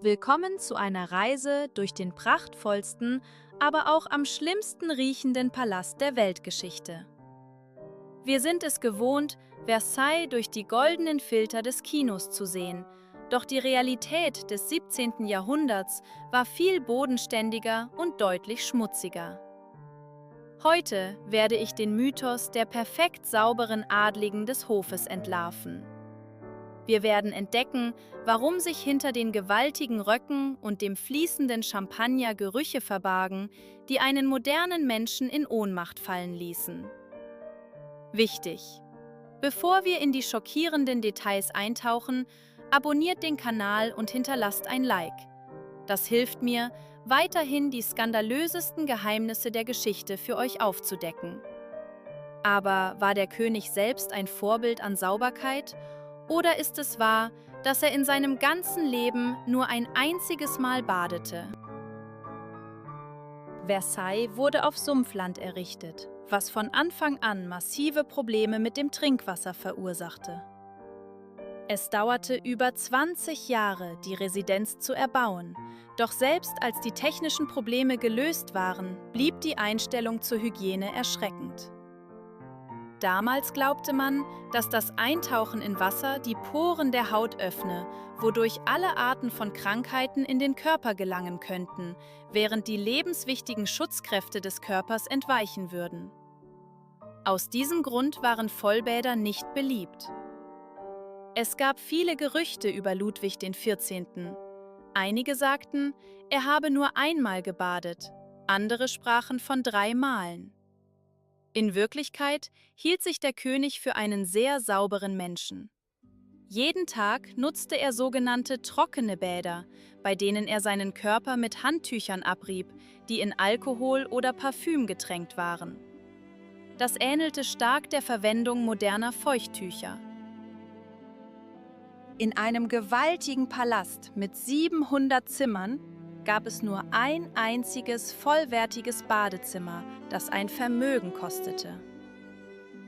Willkommen zu einer Reise durch den prachtvollsten, aber auch am schlimmsten riechenden Palast der Weltgeschichte. Wir sind es gewohnt, Versailles durch die goldenen Filter des Kinos zu sehen, doch die Realität des 17. Jahrhunderts war viel bodenständiger und deutlich schmutziger. Heute werde ich den Mythos der perfekt sauberen Adligen des Hofes entlarven. Wir werden entdecken, warum sich hinter den gewaltigen Röcken und dem fließenden Champagner Gerüche verbargen, die einen modernen Menschen in Ohnmacht fallen ließen. Wichtig: Bevor wir in die schockierenden Details eintauchen, abonniert den Kanal und hinterlasst ein Like. Das hilft mir, weiterhin die skandalösesten Geheimnisse der Geschichte für euch aufzudecken. Aber war der König selbst ein Vorbild an Sauberkeit? Oder ist es wahr, dass er in seinem ganzen Leben nur ein einziges Mal badete? Versailles wurde auf Sumpfland errichtet, was von Anfang an massive Probleme mit dem Trinkwasser verursachte. Es dauerte über 20 Jahre, die Residenz zu erbauen, doch selbst als die technischen Probleme gelöst waren, blieb die Einstellung zur Hygiene erschreckend. Damals glaubte man, dass das Eintauchen in Wasser die Poren der Haut öffne, wodurch alle Arten von Krankheiten in den Körper gelangen könnten, während die lebenswichtigen Schutzkräfte des Körpers entweichen würden. Aus diesem Grund waren Vollbäder nicht beliebt. Es gab viele Gerüchte über Ludwig XIV. Einige sagten, er habe nur einmal gebadet, andere sprachen von 3 Malen. In Wirklichkeit hielt sich der König für einen sehr sauberen Menschen. Jeden Tag nutzte er sogenannte trockene Bäder, bei denen er seinen Körper mit Handtüchern abrieb, die in Alkohol oder Parfüm getränkt waren. Das ähnelte stark der Verwendung moderner Feuchttücher. In einem gewaltigen Palast mit 700 Zimmern gab es nur ein einziges vollwertiges Badezimmer, das ein Vermögen kostete.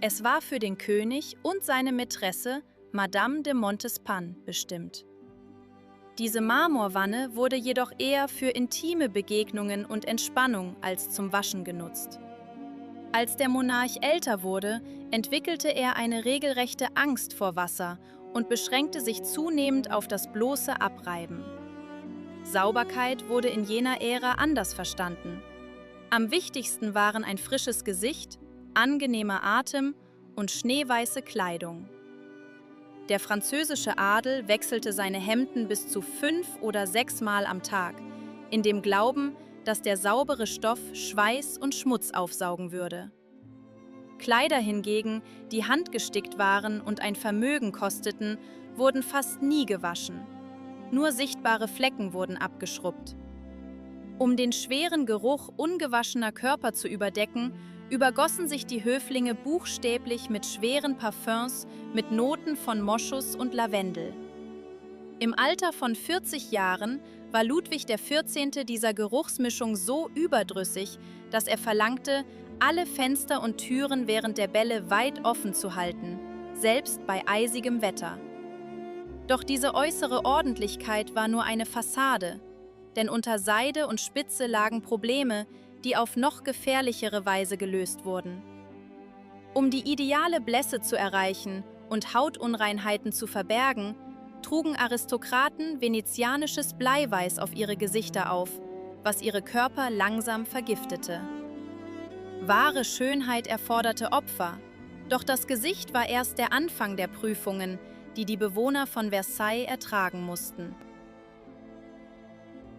Es war für den König und seine Mätresse, Madame de Montespan, bestimmt. Diese Marmorwanne wurde jedoch eher für intime Begegnungen und Entspannung als zum Waschen genutzt. Als der Monarch älter wurde, entwickelte er eine regelrechte Angst vor Wasser und beschränkte sich zunehmend auf das bloße Abreiben. Sauberkeit wurde in jener Ära anders verstanden. Am wichtigsten waren ein frisches Gesicht, angenehmer Atem und schneeweiße Kleidung. Der französische Adel wechselte seine Hemden bis zu 5 oder 6 Mal am Tag, in dem Glauben, dass der saubere Stoff Schweiß und Schmutz aufsaugen würde. Kleider hingegen, die handgestickt waren und ein Vermögen kosteten, wurden fast nie gewaschen. Nur sichtbare Flecken wurden abgeschrubbt. Um den schweren Geruch ungewaschener Körper zu überdecken, übergossen sich die Höflinge buchstäblich mit schweren Parfums mit Noten von Moschus und Lavendel. Im Alter von 40 Jahren war Ludwig XIV. Dieser Geruchsmischung so überdrüssig, dass er verlangte, alle Fenster und Türen während der Bälle weit offen zu halten, selbst bei eisigem Wetter. Doch diese äußere Ordentlichkeit war nur eine Fassade, denn unter Seide und Spitze lagen Probleme, die auf noch gefährlichere Weise gelöst wurden. Um die ideale Blässe zu erreichen und Hautunreinheiten zu verbergen, trugen Aristokraten venezianisches Bleiweiß auf ihre Gesichter auf, was ihre Körper langsam vergiftete. Wahre Schönheit erforderte Opfer, doch das Gesicht war erst der Anfang der Prüfungen, die die Bewohner von Versailles ertragen mussten.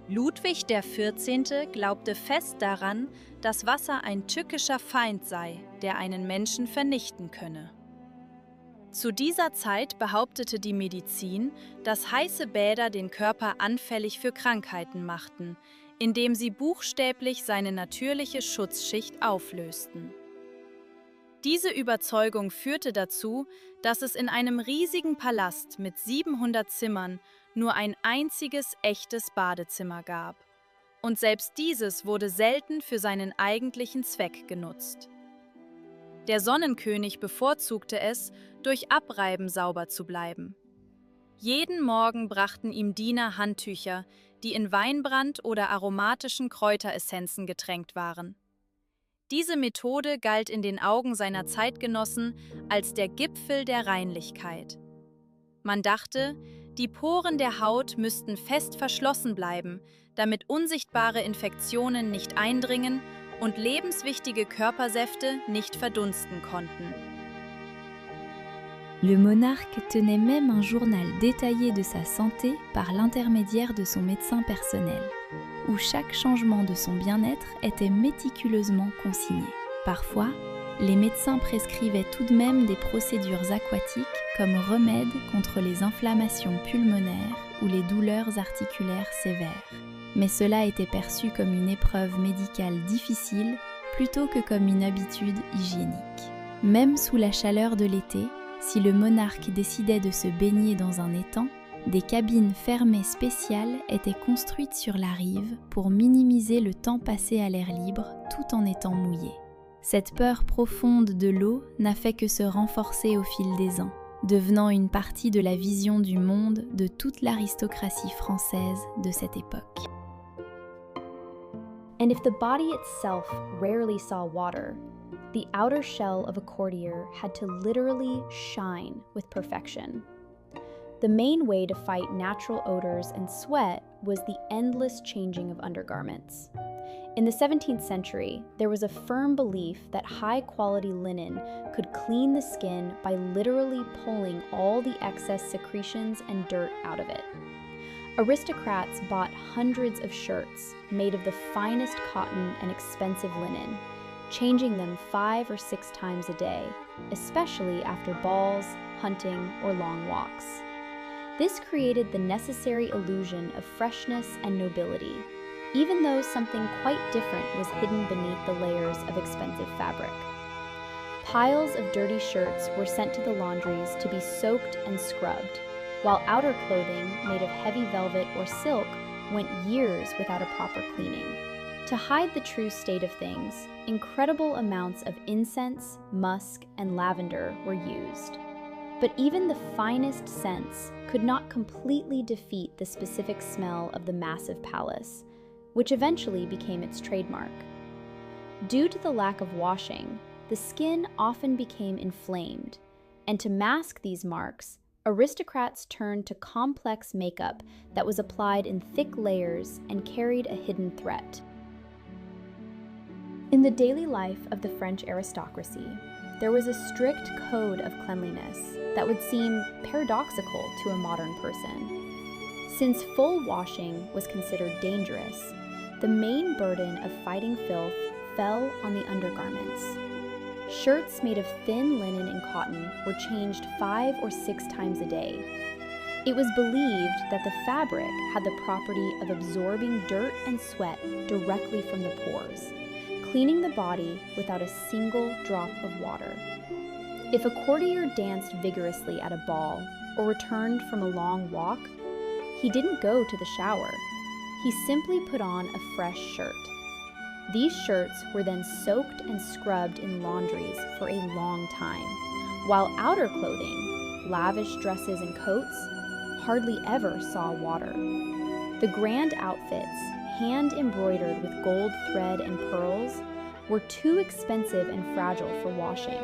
Ludwig XIV. Glaubte fest daran, dass Wasser ein tückischer Feind sei, der einen Menschen vernichten könne. Zu dieser Zeit behauptete die Medizin, dass heiße Bäder den Körper anfällig für Krankheiten machten, indem sie buchstäblich seine natürliche Schutzschicht auflösten. Diese Überzeugung führte dazu, dass es in einem riesigen Palast mit 700 Zimmern nur ein einziges echtes Badezimmer gab. Und selbst dieses wurde selten für seinen eigentlichen Zweck genutzt. Der Sonnenkönig bevorzugte es, durch Abreiben sauber zu bleiben. Jeden Morgen brachten ihm Diener Handtücher, die in Weinbrand oder aromatischen Kräuteressenzen getränkt waren. Diese Methode galt in den Augen seiner Zeitgenossen als der Gipfel der Reinlichkeit. Man dachte, die Poren der Haut müssten fest verschlossen bleiben, damit unsichtbare Infektionen nicht eindringen und lebenswichtige Körpersäfte nicht verdunsten konnten. Le monarque tenait même un journal détaillé de sa santé par l'intermédiaire de son médecin personnel, où chaque changement de son bien-être était méticuleusement consigné. Parfois, les médecins prescrivaient tout de même des procédures aquatiques comme remède contre les inflammations pulmonaires ou les douleurs articulaires sévères. Mais cela était perçu comme une épreuve médicale difficile plutôt que comme une habitude hygiénique. Même sous la chaleur de l'été, si le monarque décidait de se baigner dans un étang, des cabines fermées spéciales étaient construites sur la rive pour minimiser le temps passé à l'air libre tout en étant mouillé. Cette peur profonde de l'eau n'a fait que se renforcer au fil des ans, devenant une partie de la vision du monde de toute l'aristocratie française de cette époque. And if the body itself rarely saw water, the outer shell of a courtier had to literally shine with perfection. The main way to fight natural odors and sweat was the endless changing of undergarments. In the 17th century, there was a firm belief that high-quality linen could clean the skin by literally pulling all the excess secretions and dirt out of it. Aristocrats bought hundreds of shirts made of the finest cotton and expensive linen, changing them 5 or 6 times a day, especially after balls, hunting, or long walks. This created the necessary illusion of freshness and nobility, even though something quite different was hidden beneath the layers of expensive fabric. Piles of dirty shirts were sent to the laundries to be soaked and scrubbed, while outer clothing made of heavy velvet or silk went years without a proper cleaning. To hide the true state of things, incredible amounts of incense, musk, and lavender were used. But even the finest scents could not completely defeat the specific smell of the massive palace, which eventually became its trademark. Due to the lack of washing, the skin often became inflamed, and to mask these marks, aristocrats turned to complex makeup that was applied in thick layers and carried a hidden threat. In the daily life of the French aristocracy, there was a strict code of cleanliness that would seem paradoxical to a modern person. Since full washing was considered dangerous, the main burden of fighting filth fell on the undergarments. Shirts made of thin linen and cotton were changed 5 or 6 times a day. It was believed that the fabric had the property of absorbing dirt and sweat directly from the pores, cleaning the body without a single drop of water. If a courtier danced vigorously at a ball or returned from a long walk, he didn't go to the shower. He simply put on a fresh shirt. These shirts were then soaked and scrubbed in laundries for a long time, while outer clothing, lavish dresses and coats, hardly ever saw water. The grand outfits, hand-embroidered with gold thread and pearls, were too expensive and fragile for washing.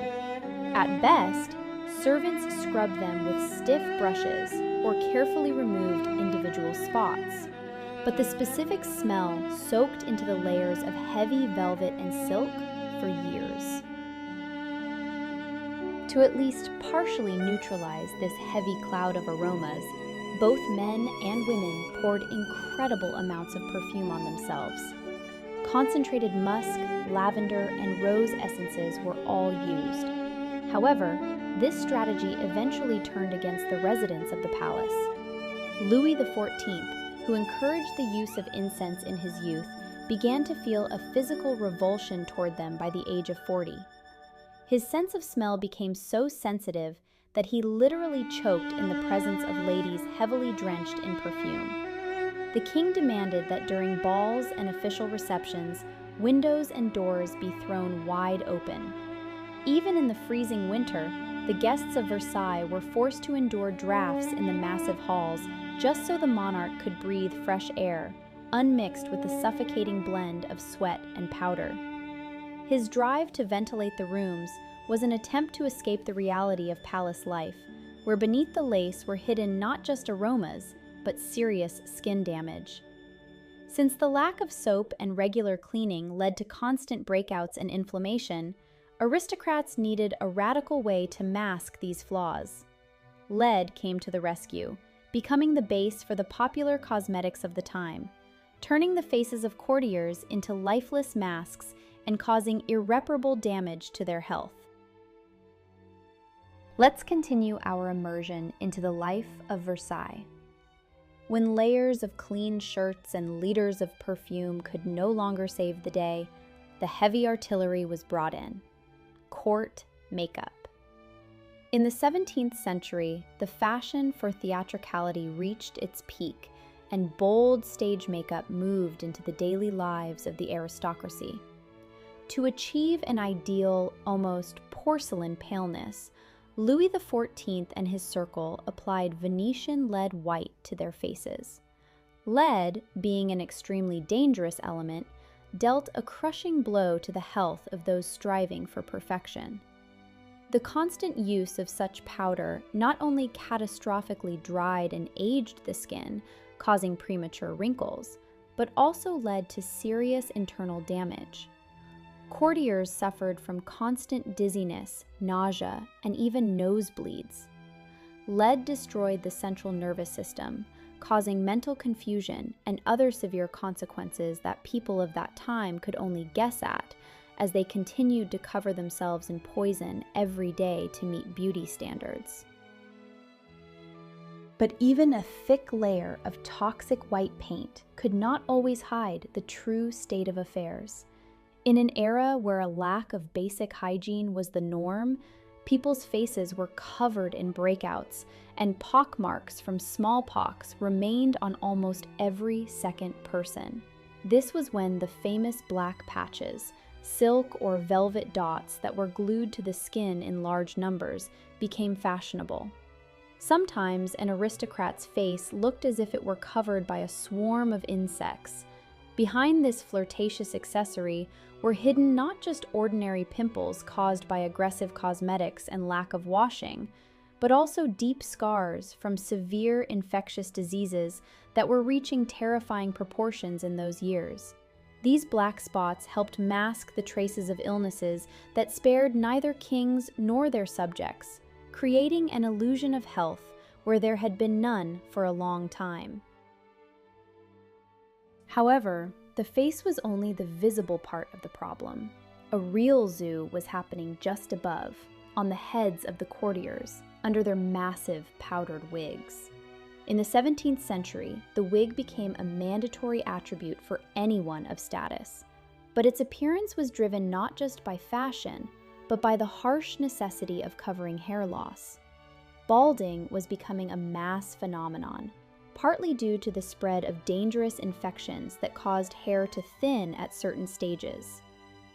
At best, servants scrubbed them with stiff brushes or carefully removed individual spots. But the specific smell soaked into the layers of heavy velvet and silk for years. To at least partially neutralize this heavy cloud of aromas, both men and women poured incredible amounts of perfume on themselves. Concentrated musk, lavender, and rose essences were all used. However, this strategy eventually turned against the residents of the palace. Louis XIV, who encouraged the use of incense in his youth, began to feel a physical revulsion toward them by the age of 40. His sense of smell became so sensitive that he literally choked in the presence of ladies heavily drenched in perfume. The king demanded that during balls and official receptions, windows and doors be thrown wide open. Even in the freezing winter, the guests of Versailles were forced to endure drafts in the massive halls just so the monarch could breathe fresh air, unmixed with the suffocating blend of sweat and powder. His drive to ventilate the rooms was an attempt to escape the reality of palace life, where beneath the lace were hidden not just aromas, but serious skin damage. Since the lack of soap and regular cleaning led to constant breakouts and inflammation, aristocrats needed a radical way to mask these flaws. Lead came to the rescue, becoming the base for the popular cosmetics of the time, turning the faces of courtiers into lifeless masks and causing irreparable damage to their health. Let's continue our immersion into the life of Versailles. When layers of clean shirts and liters of perfume could no longer save the day, the heavy artillery was brought in: court makeup. In the 17th century, the fashion for theatricality reached its peak, and bold stage makeup moved into the daily lives of the aristocracy. To achieve an ideal, almost porcelain paleness, Louis XIV and his circle applied Venetian lead white to their faces. Lead, being an extremely dangerous element, dealt a crushing blow to the health of those striving for perfection. The constant use of such powder not only catastrophically dried and aged the skin, causing premature wrinkles, but also led to serious internal damage. Courtiers suffered from constant dizziness, nausea, and even nosebleeds. Lead destroyed the central nervous system, causing mental confusion and other severe consequences that people of that time could only guess at, as they continued to cover themselves in poison every day to meet beauty standards. But even a thick layer of toxic white paint could not always hide the true state of affairs. In an era where a lack of basic hygiene was the norm, people's faces were covered in breakouts, and pockmarks from smallpox remained on almost every second person. This was when the famous black patches, silk or velvet dots that were glued to the skin in large numbers, became fashionable. Sometimes an aristocrat's face looked as if it were covered by a swarm of insects. Behind this flirtatious accessory were hidden not just ordinary pimples caused by aggressive cosmetics and lack of washing, but also deep scars from severe infectious diseases that were reaching terrifying proportions in those years. These black spots helped mask the traces of illnesses that spared neither kings nor their subjects, creating an illusion of health where there had been none for a long time. However, the face was only the visible part of the problem. A real zoo was happening just above, on the heads of the courtiers, under their massive powdered wigs. In the 17th century, the wig became a mandatory attribute for anyone of status, but its appearance was driven not just by fashion, but by the harsh necessity of covering hair loss. Balding was becoming a mass phenomenon, partly due to the spread of dangerous infections that caused hair to thin at certain stages.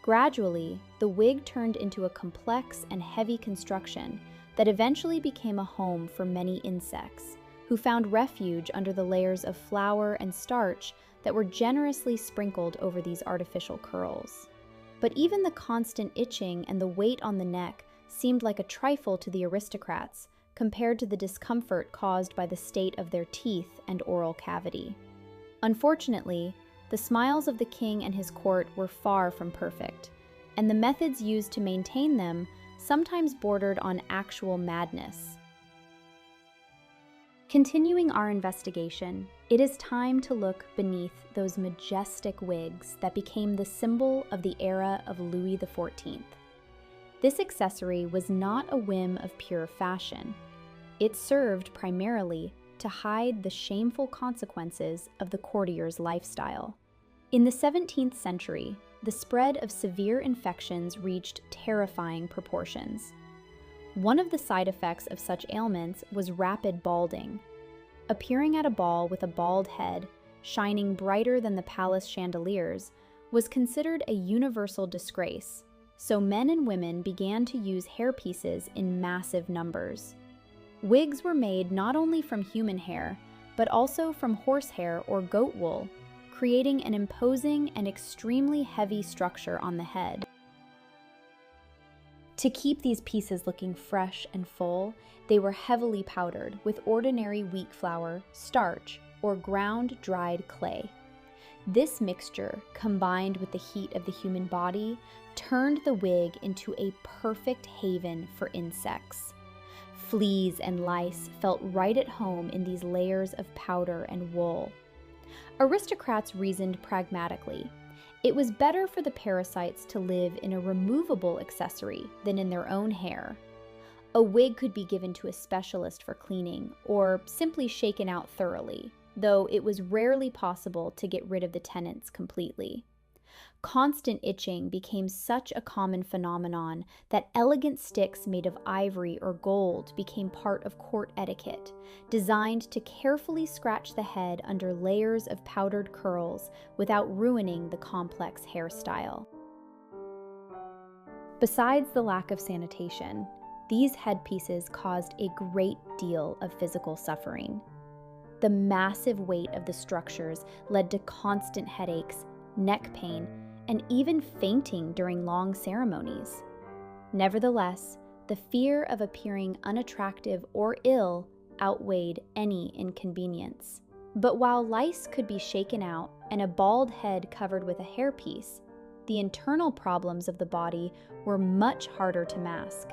Gradually, the wig turned into a complex and heavy construction that eventually became a home for many insects, who found refuge under the layers of flour and starch that were generously sprinkled over these artificial curls. But even the constant itching and the weight on the neck seemed like a trifle to the aristocrats, compared to the discomfort caused by the state of their teeth and oral cavity. Unfortunately, the smiles of the king and his court were far from perfect, and the methods used to maintain them sometimes bordered on actual madness. Continuing our investigation, it is time to look beneath those majestic wigs that became the symbol of the era of Louis XIV. This accessory was not a whim of pure fashion. It served primarily to hide the shameful consequences of the courtier's lifestyle. In the 17th century, the spread of severe infections reached terrifying proportions. One of the side effects of such ailments was rapid balding. Appearing at a ball with a bald head, shining brighter than the palace chandeliers, was considered a universal disgrace, so men and women began to use hairpieces in massive numbers. Wigs were made not only from human hair, but also from horsehair or goat wool, creating an imposing and extremely heavy structure on the head. To keep these pieces looking fresh and full, they were heavily powdered with ordinary wheat flour, starch, or ground dried clay. This mixture, combined with the heat of the human body, turned the wig into a perfect haven for insects. Fleas and lice felt right at home in these layers of powder and wool. Aristocrats reasoned pragmatically. It was better for the parasites to live in a removable accessory than in their own hair. A wig could be given to a specialist for cleaning, or simply shaken out thoroughly, though it was rarely possible to get rid of the tenants completely. Constant itching became such a common phenomenon that elegant sticks made of ivory or gold became part of court etiquette, designed to carefully scratch the head under layers of powdered curls without ruining the complex hairstyle. Besides the lack of sanitation, these headpieces caused a great deal of physical suffering. The massive weight of the structures led to constant headaches, neck pain, and even fainting during long ceremonies. Nevertheless, the fear of appearing unattractive or ill outweighed any inconvenience. But while lice could be shaken out and a bald head covered with a hairpiece, the internal problems of the body were much harder to mask.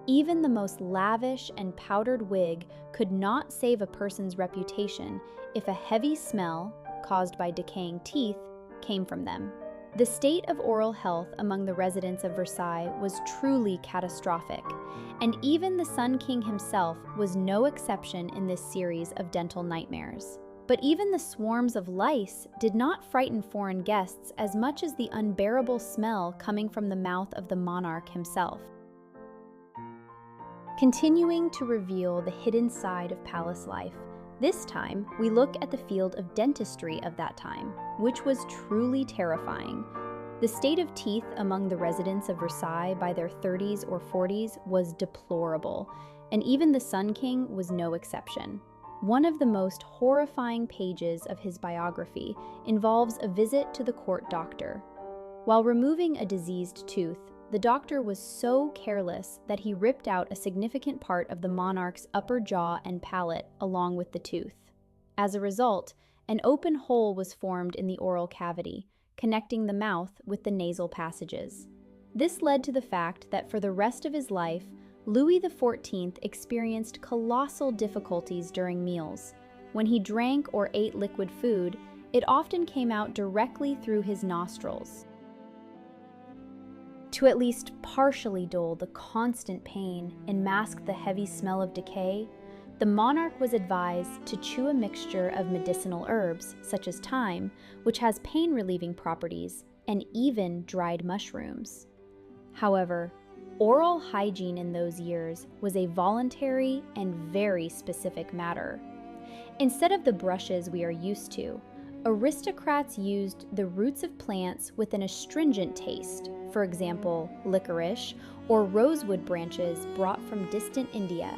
Even the most lavish and powdered wig could not save a person's reputation if a heavy smell, caused by decaying teeth, came from them. The state of oral health among the residents of Versailles was truly catastrophic, and even the Sun King himself was no exception in this series of dental nightmares. But even the swarms of lice did not frighten foreign guests as much as the unbearable smell coming from the mouth of the monarch himself. Continuing to reveal the hidden side of palace life, this time we look at the field of dentistry of that time, which was truly terrifying. The state of teeth among the residents of Versailles by their 30s or 40s was deplorable, and even the Sun King was no exception. One of the most horrifying pages of his biography involves a visit to the court doctor. While removing a diseased tooth, the doctor was so careless that he ripped out a significant part of the monarch's upper jaw and palate along with the tooth. As a result, an open hole was formed in the oral cavity, connecting the mouth with the nasal passages. This led to the fact that for the rest of his life, Louis XIV experienced colossal difficulties during meals. When he drank or ate liquid food, it often came out directly through his nostrils. To at least partially dull the constant pain and mask the heavy smell of decay, the monarch was advised to chew a mixture of medicinal herbs, such as thyme, which has pain-relieving properties, and even dried mushrooms. However, oral hygiene in those years was a voluntary and very specific matter. Instead of the brushes we are used to, aristocrats used the roots of plants with an astringent taste, for example, licorice or rosewood branches brought from distant India.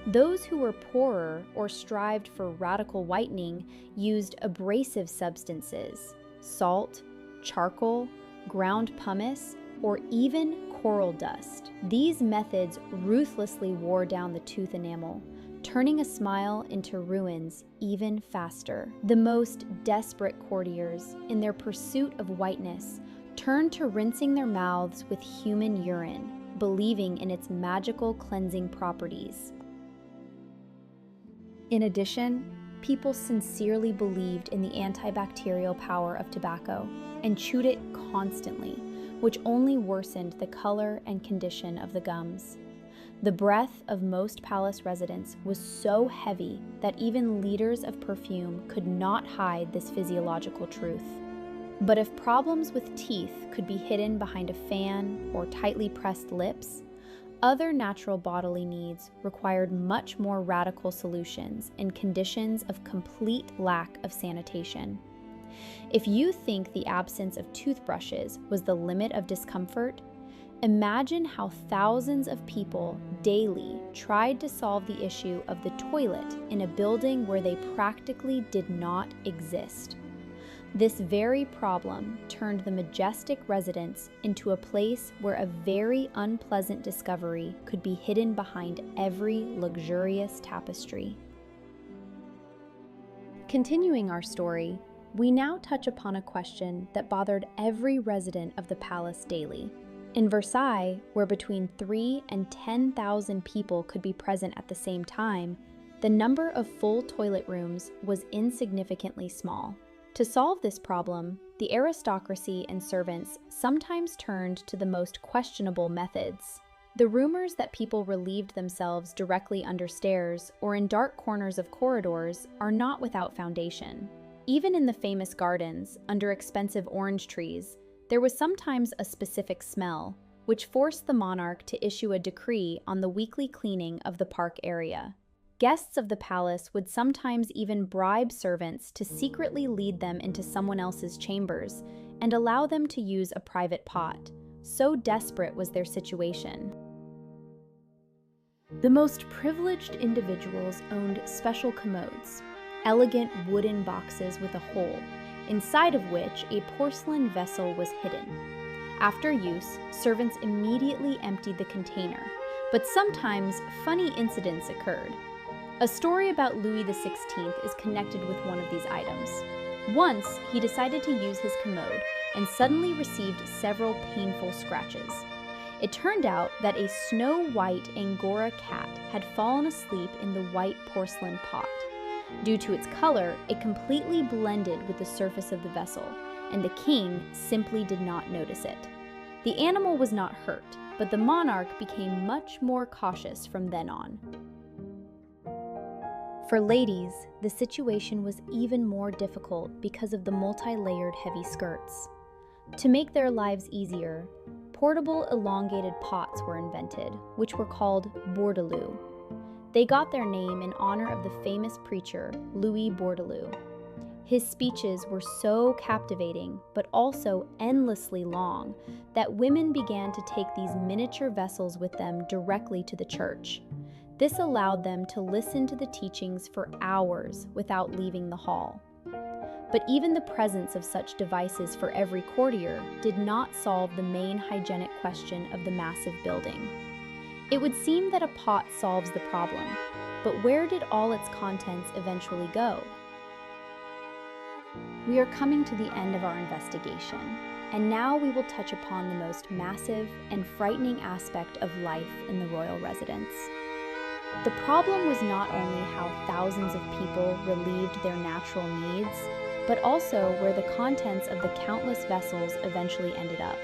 Those who were poorer or strived for radical whitening used abrasive substances, salt, charcoal, ground pumice, or even coral dust. These methods ruthlessly wore down the tooth enamel, turning a smile into ruins even faster. The most desperate courtiers, in their pursuit of whiteness, turned to rinsing their mouths with human urine, believing in its magical cleansing properties. In addition, people sincerely believed in the antibacterial power of tobacco and chewed it constantly, which only worsened the color and condition of the gums. The breath of most palace residents was so heavy that even liters of perfume could not hide this physiological truth. But if problems with teeth could be hidden behind a fan or tightly pressed lips, other natural bodily needs required much more radical solutions in conditions of complete lack of sanitation. If you think the absence of toothbrushes was the limit of discomfort, imagine how thousands of people daily tried to solve the issue of the toilet in a building where they practically did not exist. This very problem turned the majestic residence into a place where a very unpleasant discovery could be hidden behind every luxurious tapestry. Continuing our story, we now touch upon a question that bothered every resident of the palace daily. In Versailles, where between 3,000 and 10,000 people could be present at the same time, the number of full toilet rooms was insignificantly small. To solve this problem, the aristocracy and servants sometimes turned to the most questionable methods. The rumors that people relieved themselves directly under stairs or in dark corners of corridors are not without foundation. Even in the famous gardens, under expensive orange trees, there was sometimes a specific smell, which forced the monarch to issue a decree on the weekly cleaning of the park area. Guests of the palace would sometimes even bribe servants to secretly lead them into someone else's chambers and allow them to use a private pot. So desperate was their situation. The most privileged individuals owned special commodes, elegant wooden boxes with a hole, inside of which a porcelain vessel was hidden. After use, servants immediately emptied the container, but sometimes funny incidents occurred. A story about Louis XVI is connected with one of these items. Once, he decided to use his commode and suddenly received several painful scratches. It turned out that a snow-white Angora cat had fallen asleep in the white porcelain pot. Due to its color, it completely blended with the surface of the vessel, and the king simply did not notice it. The animal was not hurt, but the monarch became much more cautious from then on. For ladies, the situation was even more difficult because of the multi-layered heavy skirts. To make their lives easier, portable elongated pots were invented, which were called bourdaloux. They got their name in honor of the famous preacher, Louis Bourdaloue. His speeches were so captivating, but also endlessly long, that women began to take these miniature vessels with them directly to the church. This allowed them to listen to the teachings for hours without leaving the hall. But even the presence of such devices for every courtier did not solve the main hygienic question of the massive building. It would seem that a pot solves the problem, but where did all its contents eventually go? We are coming to the end of our investigation, and now we will touch upon the most massive and frightening aspect of life in the royal residence. The problem was not only how thousands of people relieved their natural needs, but also where the contents of the countless vessels eventually ended up.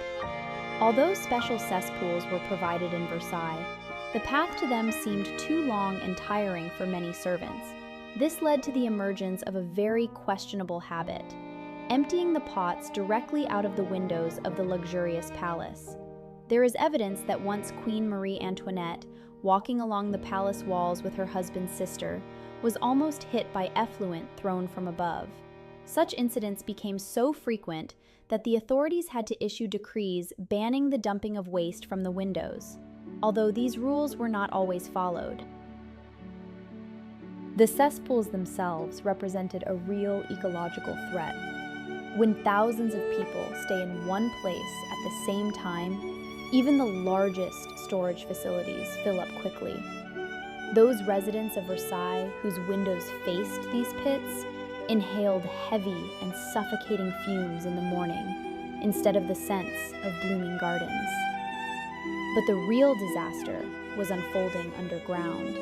Although special cesspools were provided in Versailles, the path to them seemed too long and tiring for many servants. This led to the emergence of a very questionable habit, emptying the pots directly out of the windows of the luxurious palace. There is evidence that once Queen Marie Antoinette, walking along the palace walls with her husband's sister, was almost hit by effluent thrown from above. Such incidents became so frequent that the authorities had to issue decrees banning the dumping of waste from the windows, although these rules were not always followed. The cesspools themselves represented a real ecological threat. When thousands of people stay in one place at the same time, even the largest storage facilities fill up quickly. Those residents of Versailles whose windows faced these pits inhaled heavy and suffocating fumes in the morning instead of the scents of blooming gardens. But the real disaster was unfolding underground.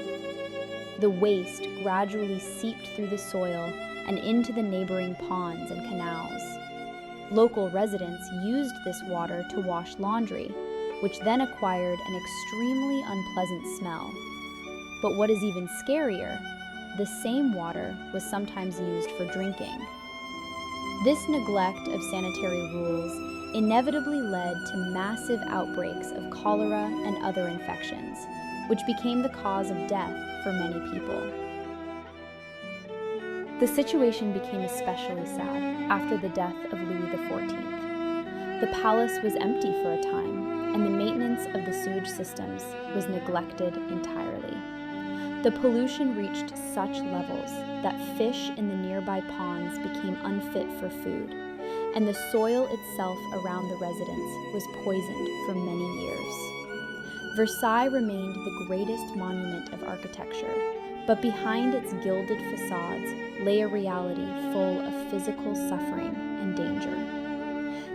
The waste gradually seeped through the soil and into the neighboring ponds and canals. Local residents used this water to wash laundry, which then acquired an extremely unpleasant smell. But what is even scarier, the same water was sometimes used for drinking. This neglect of sanitary rules inevitably led to massive outbreaks of cholera and other infections, which became the cause of death for many people. The situation became especially sad after the death of Louis XIV. The palace was empty for a time, and the maintenance of the sewage systems was neglected entirely. The pollution reached such levels that fish in the nearby ponds became unfit for food, and the soil itself around the residence was poisoned for many years. Versailles remained the greatest monument of architecture, but behind its gilded facades lay a reality full of physical suffering and danger.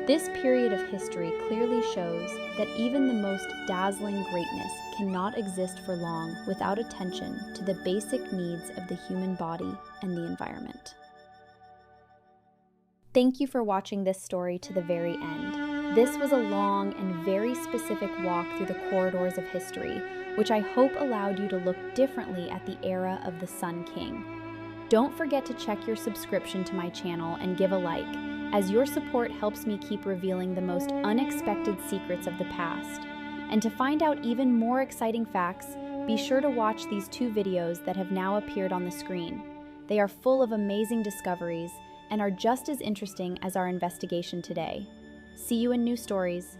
This period of history clearly shows that even the most dazzling greatness cannot exist for long without attention to the basic needs of the human body and the environment. Thank you for watching this story to the very end. This was a long and very specific walk through the corridors of history, which I hope allowed you to look differently at the era of the Sun King. Don't forget to check your subscription to my channel and give a like, as your support helps me keep revealing the most unexpected secrets of the past. And to find out even more exciting facts, be sure to watch these 2 videos that have now appeared on the screen. They are full of amazing discoveries and are just as interesting as our investigation today. See you in new stories.